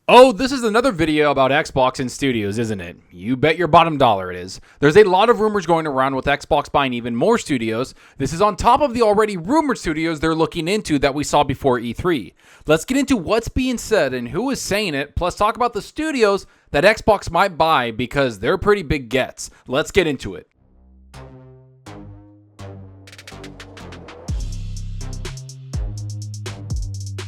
Oh, this is another video about Xbox and studios, isn't it? You bet your bottom dollar it is. There's a lot of rumors going around with Xbox buying even more studios. This is on top of the already rumored studios they're looking into that we saw before E3. Let's get into what's being said and who is saying it, plus talk about the studios that Xbox might buy because they're pretty big gets. Let's get into it.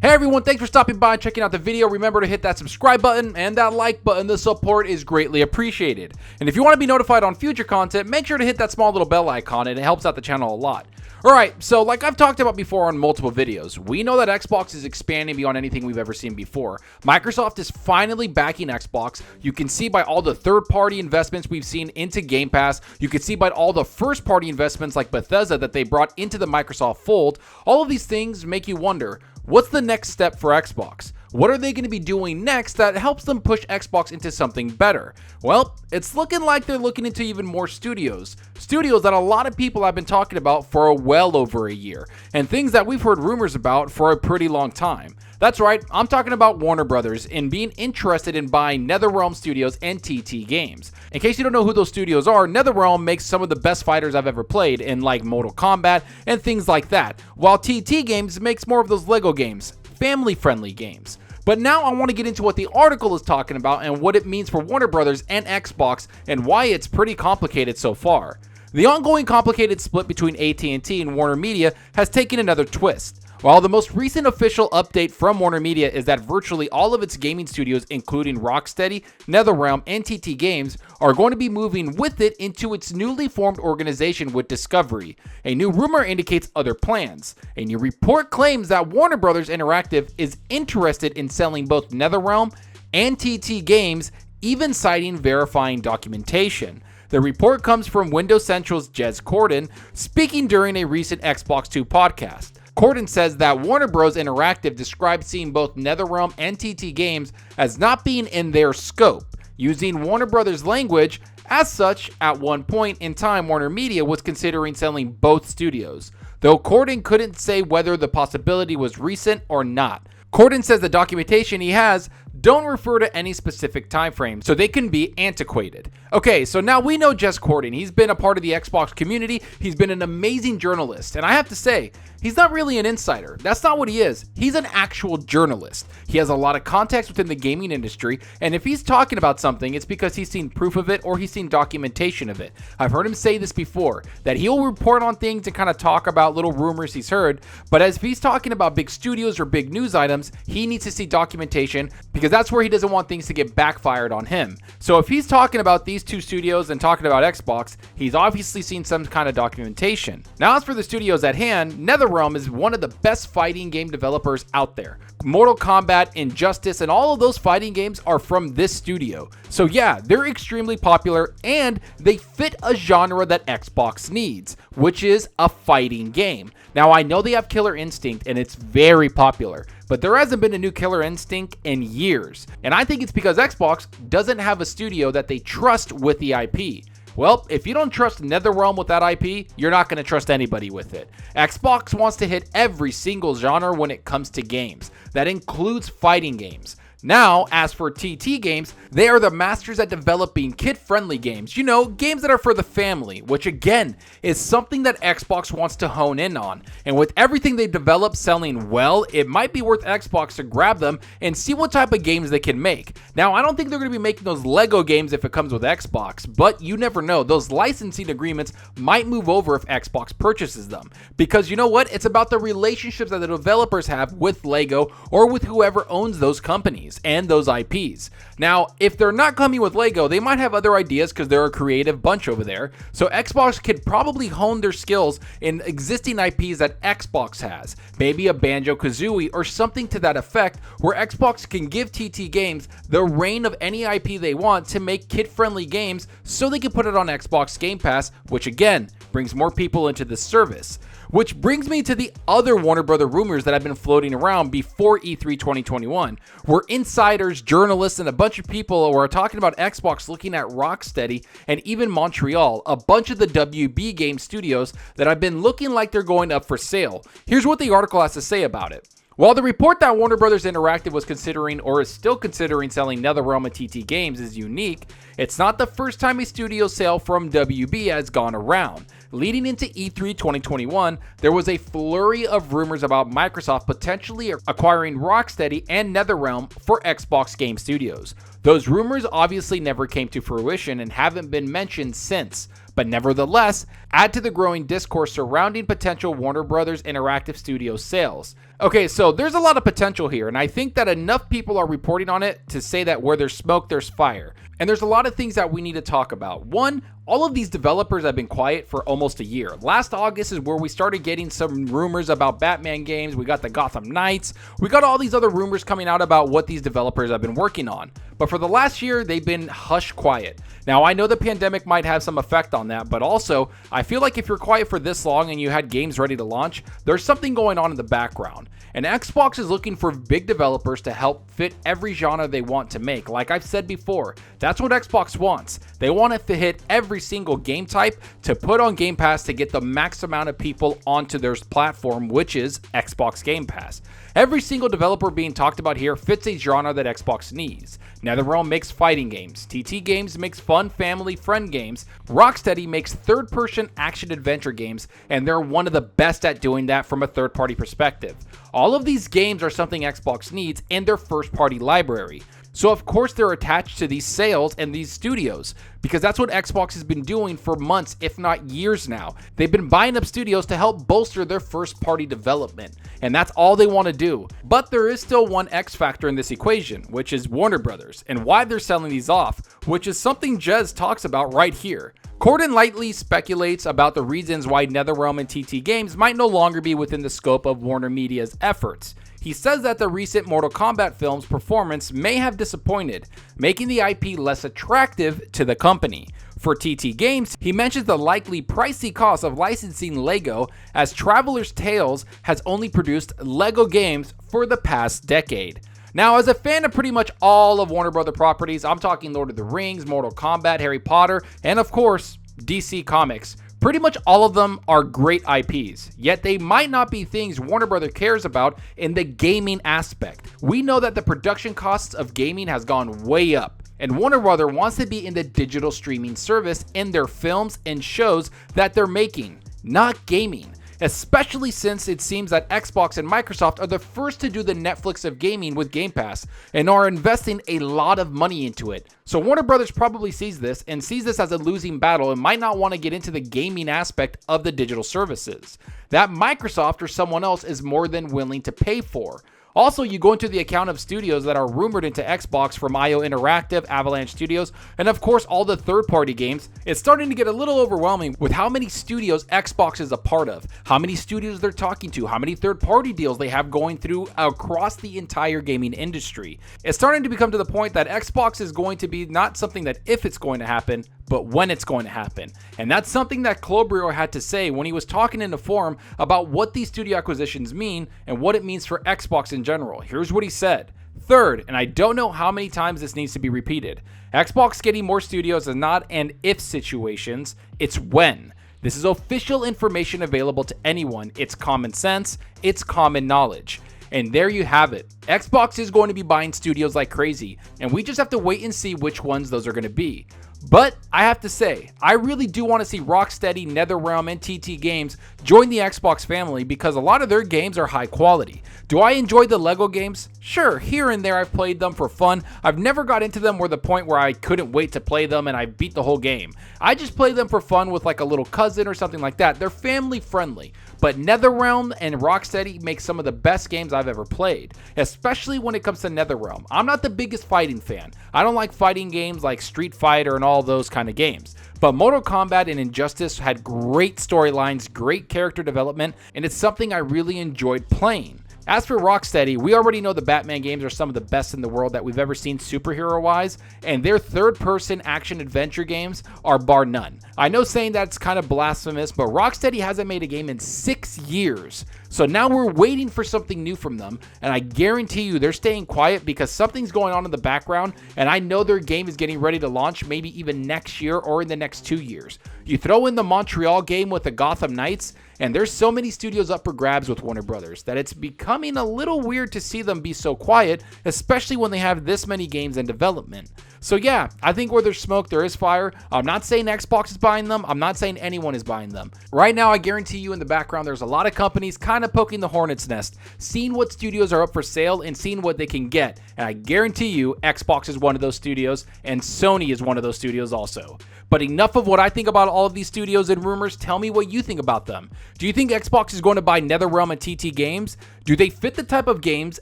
Hey everyone, thanks for stopping by and checking out the video. Remember to hit that subscribe button and that like button. The support is greatly appreciated. And if you want to be notified on future content, make sure to hit that small little bell icon and it helps out the channel a lot. Alright, so like I've talked about before on multiple videos, we know that Xbox is expanding beyond anything we've ever seen before. Microsoft is finally backing Xbox. You can see by all the third-party investments we've seen into Game Pass. You can see by all the first-party investments like Bethesda that they brought into the Microsoft fold. All of these things make you wonder, what's the next step for Xbox? What are they going to be doing next that helps them push Xbox into something better? Well, it's looking like they're looking into even more studios. Studios that a lot of people have been talking about for well over a year, and things that we've heard rumors about for a pretty long time. That's right, I'm talking about Warner Brothers and being interested in buying NetherRealm Studios and TT Games. In case you don't know who those studios are, NetherRealm makes some of the best fighters I've ever played in like Mortal Kombat and things like that, while TT Games makes more of those Lego games, family-friendly games. But now I want to get into what the article is talking about and what it means for Warner Brothers and Xbox and why it's pretty complicated so far. The ongoing complicated split between AT&T and Warner Media has taken another twist. While the most recent official update from Warner Media is that virtually all of its gaming studios, including Rocksteady, NetherRealm, and TT Games, are going to be moving with it into its newly formed organization with Discovery. A new rumor indicates other plans. A new report claims that Warner Bros. Interactive is interested in selling both NetherRealm and TT Games, even citing verifying documentation. The report comes from Windows Central's Jez Corden, speaking during a recent Xbox 2 podcast. Corden says that Warner Bros. Interactive described seeing both NetherRealm and TT Games as not being in their scope. Using Warner Bros. Language, as such, at one point in time, Warner Media was considering selling both studios, though Corden couldn't say whether the possibility was recent or not. Corden says the documentation he has don't refer to any specific time frame, so they can be antiquated. Okay, so now we know Jez Corden. He's been a part of the Xbox community. He's been an amazing journalist, and I have to say, he's not really an insider. That's not what he is. He's an actual journalist. He has a lot of context within the gaming industry, and if he's talking about something, it's because he's seen proof of it or he's seen documentation of it. I've heard him say this before, that he'll report on things and kind of talk about little rumors he's heard, but as if he's talking about big studios or big news items, he needs to see documentation because that's where he doesn't want things to get backfired on him. So if he's talking about these two studios and talking about Xbox, he's obviously seen some kind of documentation. Now, as for the studios at hand, NetherRealm is one of the best fighting game developers out there. Mortal Kombat, Injustice, and all of those fighting games are from this studio. So yeah, they're extremely popular and they fit a genre that Xbox needs, which is a fighting game. Now, I know they have Killer Instinct and it's very popular, but there hasn't been a new Killer Instinct in years. And I think it's because Xbox doesn't have a studio that they trust with the IP. Well, if you don't trust NetherRealm with that IP, you're not going to trust anybody with it. Xbox wants to hit every single genre when it comes to games. That includes fighting games. Now, as for TT Games, they are the masters at developing kid-friendly games. You know, games that are for the family, which again, is something that Xbox wants to hone in on. And with everything they've developed selling well, it might be worth Xbox to grab them and see what type of games they can make. Now, I don't think they're going to be making those Lego games if it comes with Xbox, but you never know. Those licensing agreements might move over if Xbox purchases them. Because you know what? It's about the relationships that the developers have with Lego or with whoever owns those companies and those IPs. Now, if they're not coming with Lego, they might have other ideas because they're a creative bunch over there. So Xbox could probably hone their skills in existing IPs that Xbox has. Maybe a Banjo-Kazooie or something to that effect where Xbox can give TT Games the reign of any IP they want to make kid-friendly games so they can put it on Xbox Game Pass, which again, brings more people into the service. Which brings me to the other Warner Brother rumors that have been floating around before E3 2021, where insiders, journalists, and a bunch of people were talking about Xbox looking at Rocksteady and even Montreal, a bunch of the WB game studios that have been looking like they're going up for sale. Here's what the article has to say about it. While the report that Warner Bros. Interactive was considering or is still considering selling NetherRealm and TT Games is unique, it's not the first time a studio sale from WB has gone around. Leading into E3 2021, there was a flurry of rumors about Microsoft potentially acquiring Rocksteady and NetherRealm for Xbox Game Studios. Those rumors obviously never came to fruition and haven't been mentioned since, but nevertheless, add to the growing discourse surrounding potential Warner Bros. Interactive Studios sales. Okay, so there's a lot of potential here, and I think that enough people are reporting on it to say that where there's smoke, there's fire. And there's a lot of things that we need to talk about. One, all of these developers have been quiet for almost a year. Last August is where we started getting some rumors about Batman games. We got the Gotham Knights. We got all these other rumors coming out about what these developers have been working on. But for the last year, they've been hush quiet. Now, I know the pandemic might have some effect on that, but also, I feel like if you're quiet for this long and you had games ready to launch, there's something going on in the background. And Xbox is looking for big developers to help fit every genre they want to make. Like I've said before, that's what Xbox wants. They want it to hit every single game type to put on Game Pass to get the max amount of people onto their platform, which is Xbox Game Pass. Every single developer being talked about here fits a genre that Xbox needs. NetherRealm makes fighting games, TT Games makes fun family friend games, Rocksteady makes third-person action-adventure games, and they're one of the best at doing that from a third-party perspective. All of these games are something Xbox needs in their first-party library. So of course they're attached to these sales and these studios, because that's what Xbox has been doing for months, if not years now. They've been buying up studios to help bolster their first-party development, and that's all they want to do. But there is still one X factor in this equation, which is Warner Bros. And why they're selling these off, which is something Jez talks about right here. Corden lightly speculates about the reasons why NetherRealm and TT Games might no longer be within the scope of Warner Media's efforts. He says that the recent Mortal Kombat film's performance may have disappointed, making the IP less attractive to the company. For TT Games, he mentions the likely pricey cost of licensing LEGO, as Traveler's Tales has only produced LEGO games for the past decade. Now, as a fan of pretty much all of Warner Bros. Properties, I'm talking Lord of the Rings, Mortal Kombat, Harry Potter, and of course, DC Comics. Pretty much all of them are great IPs, yet they might not be things Warner Bros. Cares about in the gaming aspect. We know that the production costs of gaming has gone way up, and Warner Bros. Wants to be in the digital streaming service in their films and shows that they're making, not gaming. Especially since it seems that Xbox and Microsoft are the first to do the Netflix of gaming with Game Pass and are investing a lot of money into it. So Warner Bros. Probably sees this as a losing battle and might not want to get into the gaming aspect of the digital services that Microsoft or someone else is more than willing to pay for. Also, you go into the account of studios that are rumored into Xbox from IO Interactive, Avalanche Studios, and of course all the third-party games. It's starting to get a little overwhelming with how many studios Xbox is a part of, how many studios they're talking to, how many third-party deals they have going through across the entire gaming industry. It's starting to become to the point that Xbox is going to be not something that if it's going to happen, but when it's going to happen. And that's something that Clobrio had to say when he was talking in the forum about what these studio acquisitions mean and what it means for Xbox in general. Here's what he said. Third, and I don't know how many times this needs to be repeated, Xbox getting more studios is not an if situations, it's when. This is official information available to anyone. It's common sense, it's common knowledge. And there you have it. Xbox is going to be buying studios like crazy, and we just have to wait and see which ones those are going to be. But I have to say, I really do want to see Rocksteady, NetherRealm, and TT Games join the Xbox family because a lot of their games are high quality. Do I enjoy the LEGO games? Sure, here and there I've played them for fun. I've never got into them where the point where I couldn't wait to play them and I beat the whole game. I just play them for fun with like a little cousin or something like that. They're family friendly. But NetherRealm and Rocksteady make some of the best games I've ever played, especially when it comes to NetherRealm. I'm not the biggest fighting fan. I don't like fighting games like Street Fighter and all those kind of games. But Mortal Kombat and Injustice had great storylines, great character development, and it's something I really enjoyed playing. As for Rocksteady, we already know the Batman games are some of the best in the world that we've ever seen superhero-wise, and their third-person action-adventure games are bar none. I know saying that's kind of blasphemous, but Rocksteady hasn't made a game in 6 years, so now we're waiting for something new from them, and I guarantee you they're staying quiet because something's going on in the background, and I know their game is getting ready to launch maybe even next year or in the next 2 years. You throw in the Montreal game with the Gotham Knights, And there's so many studios up for grabs with Warner Brothers that it's becoming a little weird to see them be so quiet, especially when they have this many games in development. So yeah, I think where there's smoke, there is fire. I'm not saying Xbox is buying them. I'm not saying anyone is buying them. Right now, I guarantee you in the background, there's a lot of companies kind of poking the hornet's nest, seeing what studios are up for sale and seeing what they can get. And I guarantee you, Xbox is one of those studios and Sony is one of those studios also. But enough of what I think about all of these studios and rumors. Tell me what you think about them. Do you think Xbox is going to buy NetherRealm and TT Games? Do they fit the type of games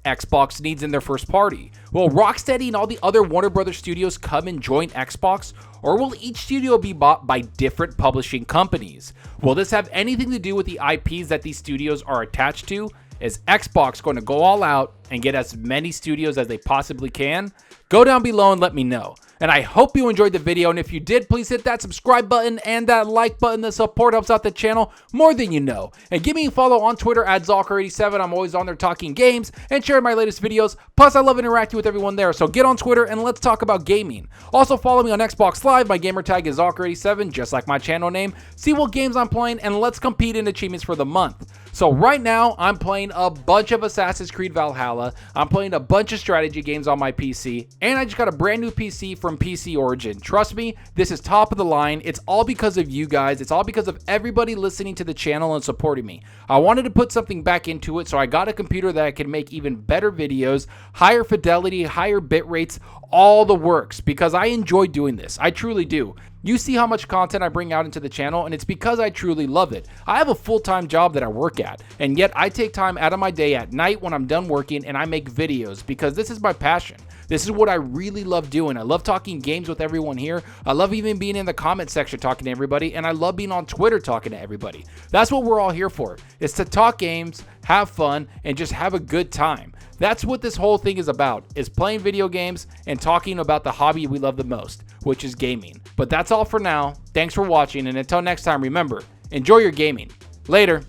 Xbox needs in their first party? Will Rocksteady and all the other Warner Brothers studios come and join Xbox? Or will each studio be bought by different publishing companies? Will this have anything to do with the IPs that these studios are attached to? Is Xbox going to go all out and get as many studios as they possibly can? Go down below and let me know. And I hope you enjoyed the video, and if you did, please hit that subscribe button and that like button. The support helps out the channel more than you know. And give me a follow on Twitter at Zalker87. I'm always on there talking games and sharing my latest videos. Plus, I love interacting with everyone there, so get on Twitter and let's talk about gaming. Also, follow me on Xbox Live. My gamertag is Zalker87, just like my channel name. See what games I'm playing, and let's compete in achievements for the month. So right now, I'm playing a bunch of Assassin's Creed Valhalla. I'm playing a bunch of strategy games on my PC, and I just got a brand new PC from PC Origin. Trust me, this is top of the line. It's all because of you guys. It's all because of everybody listening to the channel and supporting me. I wanted to put something back into it, so I got a computer that I can make even better videos, higher fidelity, higher bit rates, all the works, because I enjoy doing this. I truly do. You see how much content I bring out into the channel, and it's because I truly love it. I have a full-time job that I work at, and yet I take time out of my day at night when I'm done working and I make videos because this is my passion. This is what I really love doing. I love talking games with everyone here. I love even being in the comment section talking to everybody, and I love being on Twitter talking to everybody. That's what we're all here for, is to talk games, have fun, and just have a good time. That's what this whole thing is about, is playing video games and talking about the hobby we love the most, which is gaming. But that's all for now. Thanks for watching, and until next time, remember, enjoy your gaming. Later.